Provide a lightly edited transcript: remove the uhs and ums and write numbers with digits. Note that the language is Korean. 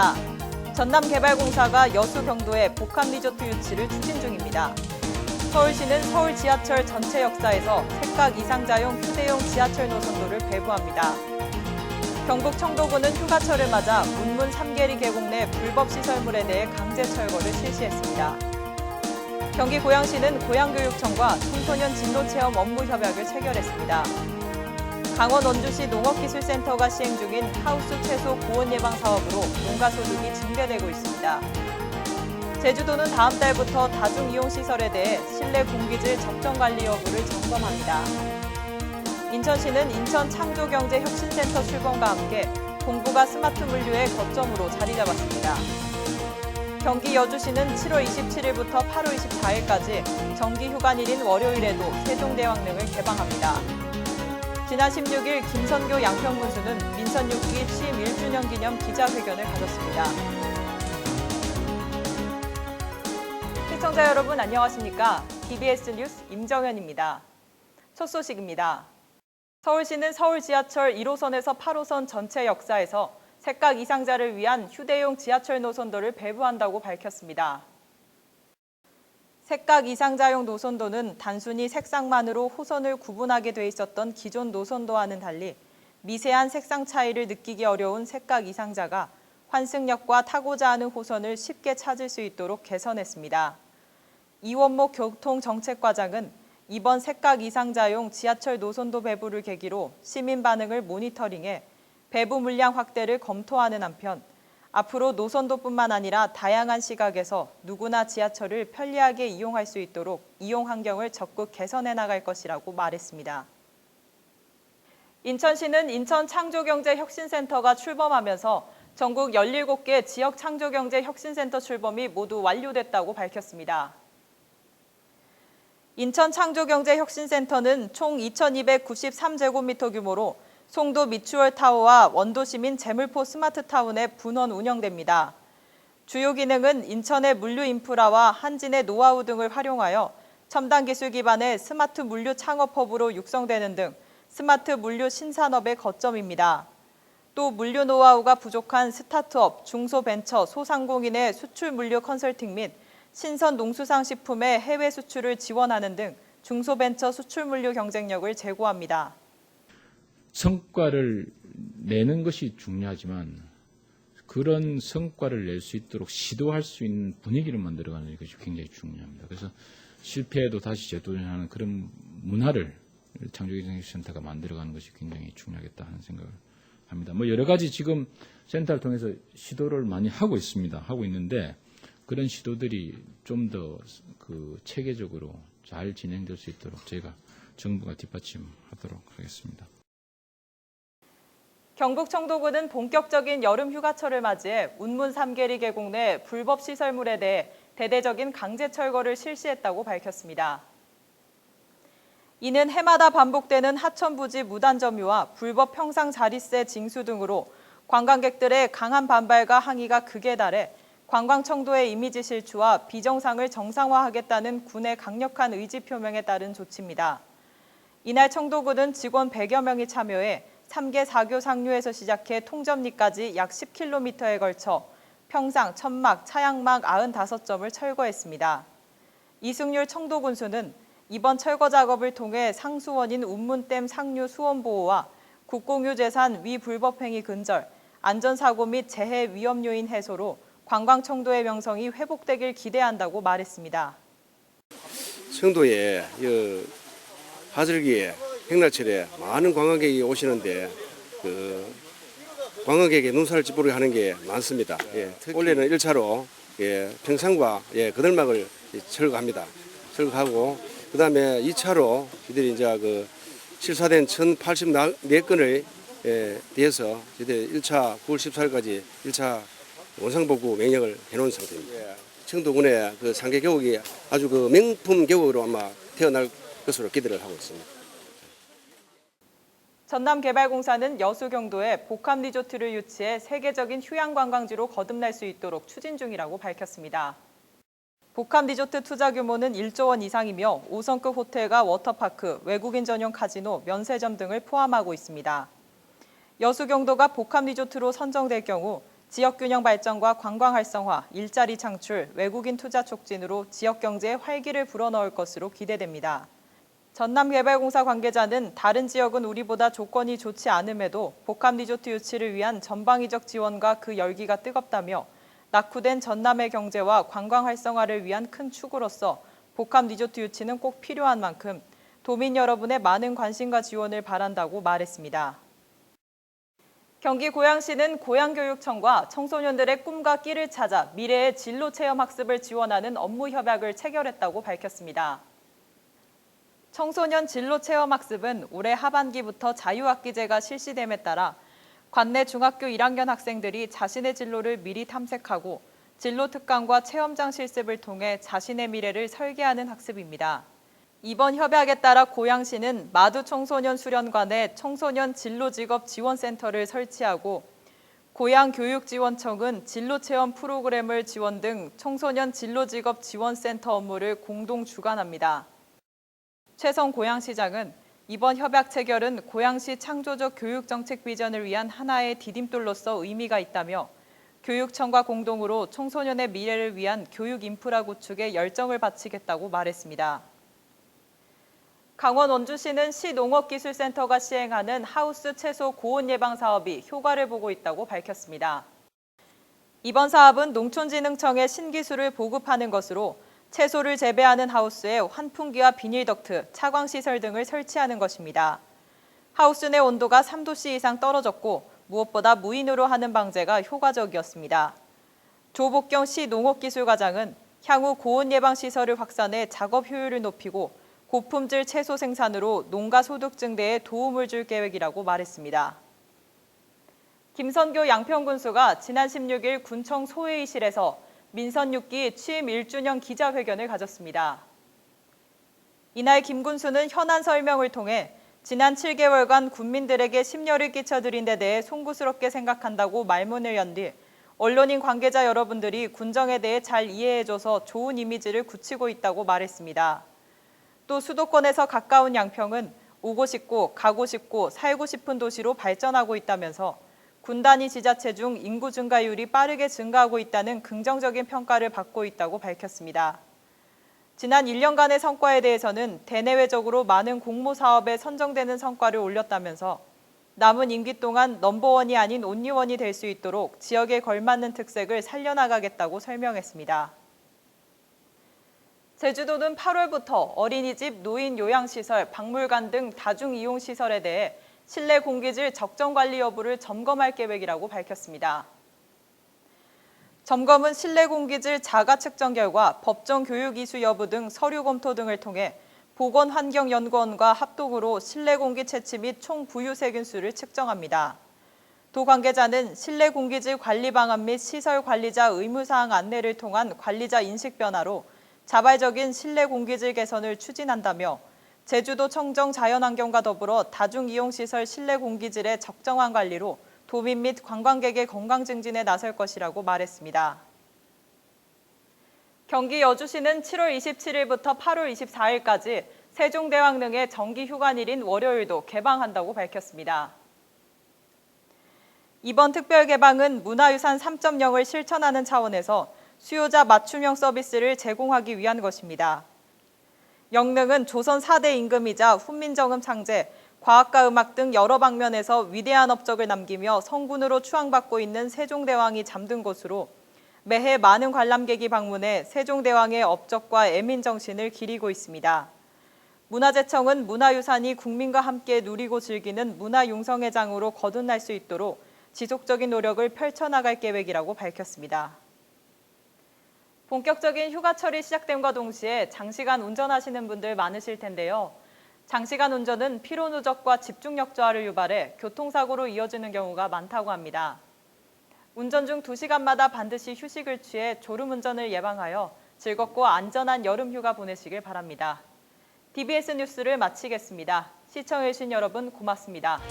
입니다. 전남개발공사가 여수 경도에 복합리조트 유치를 추진 중입니다. 서울시는 서울 지하철 전체 역사에서 색각 이상자용 휴대용 지하철 노선도를 배부합니다. 경북 청도군은 휴가철을 맞아 문문 3계리 계곡 내 불법 시설물에 대해 강제 철거를 실시했습니다. 경기 고양시는 고양교육청과 청소년 진로체험 업무 협약을 체결했습니다. 강원 원주시 농업기술센터가 시행 중인 하우스 채소 고온 예방 사업으로 농가 소득이 증대되고 있습니다. 제주도는 다음 달부터 다중이용시설에 대해 실내 공기질 적정관리 여부를 점검합니다. 인천시는 인천창조경제혁신센터 출범과 함께 동부가 스마트 물류의 거점으로 자리 잡았습니다. 경기 여주시는 7월 27일부터 8월 24일까지 정기휴관일인 월요일에도 세종대왕릉을 개방합니다. 지난 16일 김선교 양평군수는 민선 6기 취임 1주년 기념 기자회견을 가졌습니다. 시청자 여러분 안녕하십니까? TBS 뉴스 임정현입니다. 첫 소식입니다. 서울시는 서울 지하철 1호선에서 8호선 전체 역사에서 색각 이상자를 위한 휴대용 지하철 노선도를 배부한다고 밝혔습니다. 색각 이상자용 노선도는 단순히 색상만으로 호선을 구분하게 돼 있었던 기존 노선도와는 달리 미세한 색상 차이를 느끼기 어려운 색각 이상자가 환승역과 타고자 하는 호선을 쉽게 찾을 수 있도록 개선했습니다. 이원목 교통정책과장은 이번 색각 이상자용 지하철 노선도 배부를 계기로 시민 반응을 모니터링해 배부 물량 확대를 검토하는 한편 앞으로 노선도뿐만 아니라 다양한 시각에서 누구나 지하철을 편리하게 이용할 수 있도록 이용 환경을 적극 개선해 나갈 것이라고 말했습니다. 인천시는 인천창조경제혁신센터가 출범하면서 전국 17개 지역창조경제혁신센터 출범이 모두 완료됐다고 밝혔습니다. 인천창조경제혁신센터는 총 2,293제곱미터 규모로 송도 미추홀타워와 원도시민 재물포 스마트타운에 분원 운영됩니다. 주요 기능은 인천의 물류 인프라와 한진의 노하우 등을 활용하여 첨단 기술 기반의 스마트 물류 창업허브로 육성되는 등 스마트 물류 신산업의 거점입니다. 또 물류 노하우가 부족한 스타트업, 중소벤처, 소상공인의 수출 물류 컨설팅 및 신선 농수산식품의 해외 수출을 지원하는 등 중소벤처 수출 물류 경쟁력을 제고합니다. 성과를 내는 것이 중요하지만 그런 성과를 낼 수 있도록 시도할 수 있는 분위기를 만들어가는 것이 굉장히 중요합니다. 그래서 실패해도 다시 재도전하는 그런 문화를 창조경제센터가 만들어가는 것이 굉장히 중요하겠다 하는 생각을 합니다. 여러 가지 지금 센터를 통해서 시도를 많이 하고 있습니다. 하고 있는데 그런 시도들이 좀 더 체계적으로 잘 진행될 수 있도록 저희가 정부가 뒷받침하도록 하겠습니다. 경북 청도군은 본격적인 여름 휴가철을 맞이해 운문 3계리 계곡 내 불법 시설물에 대해 대대적인 강제 철거를 실시했다고 밝혔습니다. 이는 해마다 반복되는 하천 부지 무단 점유와 불법 평상 자릿세 징수 등으로 관광객들의 강한 반발과 항의가 극에 달해 관광 청도의 이미지 실추와 비정상을 정상화하겠다는 군의 강력한 의지 표명에 따른 조치입니다. 이날 청도군은 직원 100여 명이 참여해 3개 4교 상류에서 시작해 통접리까지 약 10km에 걸쳐 평상, 천막, 차양막 95점을 철거했습니다. 이승률 청도군수는 이번 철거 작업을 통해 상수원인 운문댐 상류 수원 보호와 국공유재산 위불법행위 근절, 안전사고 및 재해 위험 요인 해소로 관광 청도의 명성이 회복되길 기대한다고 말했습니다. 청도에 하절기에 백날철에 많은 관광객이 오시는데 관광객의 눈살을 찌푸리게 하는 게 많습니다. 원래는 1차로 평상과 그늘막을 철거합니다. 철거하고 그다음에 2차로 이들이 이제 실사된 1,084건을 대해서 저희들이 1차 9월 14일까지 1차 원상복구 명령을 해놓은 상태입니다. 청도군의 상계 계곡이 아주 명품 계곡으로 아마 태어날 것으로 기대를 하고 있습니다. 전남개발공사는 여수 경도에 복합리조트를 유치해 세계적인 휴양관광지로 거듭날 수 있도록 추진 중이라고 밝혔습니다. 복합리조트 투자 규모는 1조 원 이상이며 5성급 호텔과 워터파크, 외국인 전용 카지노, 면세점 등을 포함하고 있습니다. 여수 경도가 복합리조트로 선정될 경우 지역 균형 발전과 관광 활성화, 일자리 창출, 외국인 투자 촉진으로 지역 경제에 활기를 불어넣을 것으로 기대됩니다. 전남개발공사 관계자는 다른 지역은 우리보다 조건이 좋지 않음에도 복합 리조트 유치를 위한 전방위적 지원과 그 열기가 뜨겁다며 낙후된 전남의 경제와 관광 활성화를 위한 큰 축으로서 복합 리조트 유치는 꼭 필요한 만큼 도민 여러분의 많은 관심과 지원을 바란다고 말했습니다. 경기 고양시는 고양교육청과 청소년들의 꿈과 끼를 찾아 미래의 진로체험 학습을 지원하는 업무 협약을 체결했다고 밝혔습니다. 청소년 진로체험 학습은 올해 하반기부터 자유학기제가 실시됨에 따라 관내 중학교 1학년 학생들이 자신의 진로를 미리 탐색하고 진로 특강과 체험장 실습을 통해 자신의 미래를 설계하는 학습입니다. 이번 협약에 따라 고양시는 마두 청소년 수련관에 청소년 진로직업 지원센터를 설치하고 고양교육지원청은 진로체험 프로그램을 지원 등 청소년 진로직업 지원센터 업무를 공동 주관합니다. 최성 고양시장은 이번 협약 체결은 고양시 창조적 교육정책 비전을 위한 하나의 디딤돌로서 의미가 있다며 교육청과 공동으로 청소년의 미래를 위한 교육 인프라 구축에 열정을 바치겠다고 말했습니다. 강원 원주시는 시농업기술센터가 시행하는 하우스 채소 고온 예방 사업이 효과를 보고 있다고 밝혔습니다. 이번 사업은 농촌진흥청의 신기술을 보급하는 것으로 채소를 재배하는 하우스에 환풍기와 비닐 덕트, 차광시설 등을 설치하는 것입니다. 하우스 내 온도가 3도씨 이상 떨어졌고 무엇보다 무인으로 하는 방제가 효과적이었습니다. 조복경 시 농업기술과장은 향후 고온 예방 시설을 확산해 작업 효율을 높이고 고품질 채소 생산으로 농가 소득 증대에 도움을 줄 계획이라고 말했습니다. 김선교 양평군수가 지난 16일 군청 소회의실에서 민선 6기 취임 1주년 기자회견을 가졌습니다. 이날 김 군수는 현안 설명을 통해 지난 7개월간 군민들에게 심려를 끼쳐드린 데 대해 송구스럽게 생각한다고 말문을 연 뒤 언론인 관계자 여러분들이 군정에 대해 잘 이해해줘서 좋은 이미지를 굳히고 있다고 말했습니다. 또 수도권에서 가까운 양평은 오고 싶고 가고 싶고 살고 싶은 도시로 발전하고 있다면서 군 단위 지자체 중 인구 증가율이 빠르게 증가하고 있다는 긍정적인 평가를 받고 있다고 밝혔습니다. 지난 1년간의 성과에 대해서는 대내외적으로 많은 공모 사업에 선정되는 성과를 올렸다면서 남은 임기 동안 넘버원이 아닌 온리원이 될 수 있도록 지역에 걸맞는 특색을 살려나가겠다고 설명했습니다. 제주도는 8월부터 어린이집, 노인 요양시설, 박물관 등 다중이용시설에 대해 실내 공기질 적정 관리 여부를 점검할 계획이라고 밝혔습니다. 점검은 실내 공기질 자가 측정 결과 법정 교육 이수 여부 등 서류 검토 등을 통해 보건환경연구원과 합동으로 실내 공기 채취 및 총 부유 세균수를 측정합니다. 도 관계자는 실내 공기질 관리 방안 및 시설 관리자 의무사항 안내를 통한 관리자 인식 변화로 자발적인 실내 공기질 개선을 추진한다며 제주도 청정 자연환경과 더불어 다중이용시설 실내 공기질의 적정한 관리로 도민 및 관광객의 건강 증진에 나설 것이라고 말했습니다. 경기 여주시는 7월 27일부터 8월 24일까지 세종대왕릉의 정기휴관일인 월요일도 개방한다고 밝혔습니다. 이번 특별 개방은 문화유산 3.0을 실천하는 차원에서 수요자 맞춤형 서비스를 제공하기 위한 것입니다. 영릉은 조선 4대 임금이자 훈민정음 창제, 과학과 음악 등 여러 방면에서 위대한 업적을 남기며 성군으로 추앙받고 있는 세종대왕이 잠든 곳으로 매해 많은 관람객이 방문해 세종대왕의 업적과 애민정신을 기리고 있습니다. 문화재청은 문화유산이 국민과 함께 누리고 즐기는 문화융성의 장으로 거듭날 수 있도록 지속적인 노력을 펼쳐나갈 계획이라고 밝혔습니다. 본격적인 휴가철이 시작됨과 동시에 장시간 운전하시는 분들 많으실 텐데요. 장시간 운전은 피로 누적과 집중력 저하를 유발해 교통사고로 이어지는 경우가 많다고 합니다. 운전 중 2시간마다 반드시 휴식을 취해 졸음운전을 예방하여 즐겁고 안전한 여름 휴가 보내시길 바랍니다. DBS 뉴스를 마치겠습니다. 시청해주신 여러분 고맙습니다.